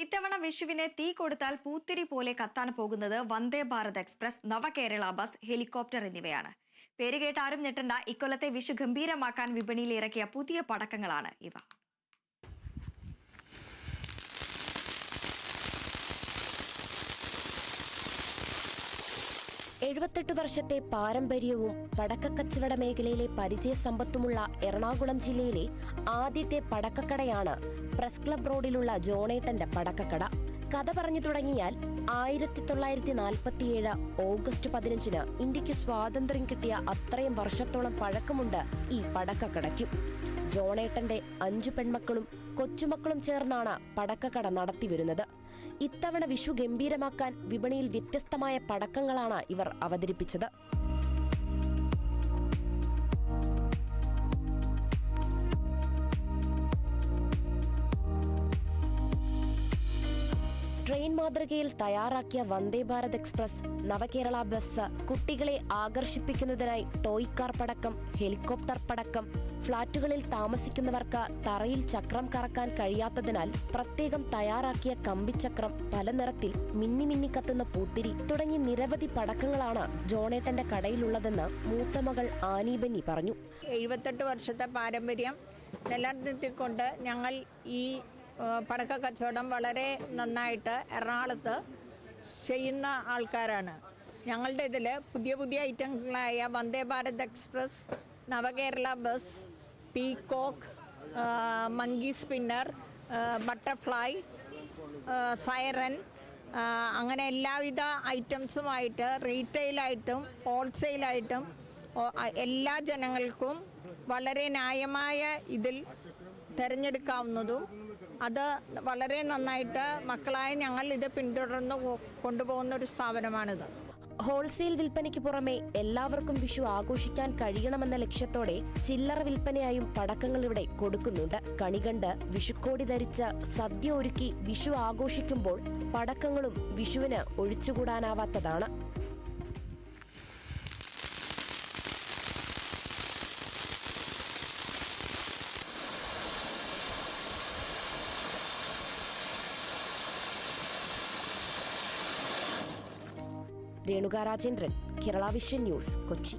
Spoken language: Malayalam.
ഇത്തവണ വിഷുവിനെ തീ കൊടുത്താൽ പൂത്തിരി പോലെ കത്താൻ പോകുന്നത് വന്ദേ Bharat express, Navakerala bus, helicopter എന്നിവയാണ്. പേരുകേട്ട് ആരും ഞെട്ടണ്ട, ഇക്കൊല്ലത്തെ വിഷു ഗംഭീരമാക്കാൻ വിപണിയിൽ ഇറക്കിയ പുതിയ പടക്കങ്ങളാണ് ഇവ. എഴുപത്തെട്ട് വർഷത്തെ പാരമ്പര്യവും പടക്കക്കച്ചവട മേഖലയിലെ പരിചയസമ്പത്തുമുള്ള എറണാകുളം ജില്ലയിലെ ആദ്യത്തെ പടക്കക്കടയാണ് പ്രസ് ക്ലബ് റോഡിലുള്ള ജോണേട്ടന്റെ പടക്കക്കട. കഥ പറഞ്ഞു തുടങ്ങിയാൽ 1947 ഓഗസ്റ്റ് 15 ഇന്ത്യക്ക് സ്വാതന്ത്ര്യം കിട്ടിയ അത്രയും വർഷത്തോളം പഴക്കമുണ്ട് ഈ പടക്കക്കടയ്ക്കും. ജോണേട്ടന്റെ 5 പെൺമക്കളും കൊച്ചുമക്കളും ചേർന്നാണ് പടക്കക്കട നടത്തിവരുന്നത്. ഇത്തവണ വിഷു ഗംഭീരമാക്കാൻ വിപണിയിൽ വ്യത്യസ്തമായ പടക്കങ്ങളാണ് ഇവർ അവതരിപ്പിച്ചത്. ട്രെയിൻ മാതൃകയിൽ തയ്യാറാക്കിയ വന്ദേ ഭാരത് എക്സ്പ്രസ്, നവകേരള ബസ്, കുട്ടികളെ ആകർഷിപ്പിക്കുന്നതിനായി ടോയ് കാർ പടക്കം, ഹെലികോപ്റ്റർ പടക്കം, ഫ്ളാറ്റുകളിൽ താമസിക്കുന്നവർക്ക് തറയിൽ ചക്രം കറക്കാൻ കഴിയാത്തതിനാൽ പ്രത്യേകം തയ്യാറാക്കിയ കമ്പിച്ചക്രം, പല നിറത്തിൽ മിന്നി മിന്നി കത്തുന്ന പൂത്തിരി തുടങ്ങി നിരവധി പടക്കങ്ങളാണ് ജോണേട്ടന്റെ കടയിലുള്ളതെന്ന് മൂത്തമകൾ ആനി ബെന്നി പറഞ്ഞു. 78 വർഷത്തെ പാരമ്പര്യം നിലനിർത്തിക്കൊണ്ട് ഞങ്ങൾ ഈ പടക്ക കച്ചവടം വളരെ നന്നായിട്ട് എറണാകുളത്ത് ചെയ്യുന്ന ആൾക്കാരാണ്. ഞങ്ങളുടെ ഇതിൽ പുതിയ പുതിയ ഐറ്റംസുകളായ Vande Bharat express, Navakerala bus, peacock, monkey spinner, butterfly, siren, അങ്ങനെ എല്ലാവിധ ഐറ്റംസുമായിട്ട് റീറ്റെയിലായിട്ടും ഹോൾസെയിലായിട്ടും എല്ലാ ജനങ്ങൾക്കും വളരെ ന്യായമായ ഇതിൽ തിരഞ്ഞെടുക്കാവുന്നതും, അത് വളരെ നന്നായിട്ട് മക്കളായ ഞങ്ങൾ ഇത് പിന്തുടർന്ന് കൊണ്ടുപോകുന്ന ഒരു സ്ഥാപനമാണിത്. ഹോൾസെയിൽ വിൽപ്പനയ്ക്ക് പുറമെ എല്ലാവർക്കും വിഷു ആഘോഷിക്കാൻ കഴിയണമെന്ന ലക്ഷ്യത്തോടെ ചില്ലറ വിൽപ്പനയായും പടക്കങ്ങൾ ഇവിടെ കൊടുക്കുന്നുണ്ട്. കണികണ്ട് വിഷുക്കോടി ധരിച്ച് സദ്യ ഒരുക്കി വിഷു ആഘോഷിക്കുമ്പോൾ പടക്കങ്ങളും വിഷുവിന് ഒഴിച്ചുകൂടാനാവാത്തതാണ്. Renuka Rajendran, Kerala vision news, Kochi.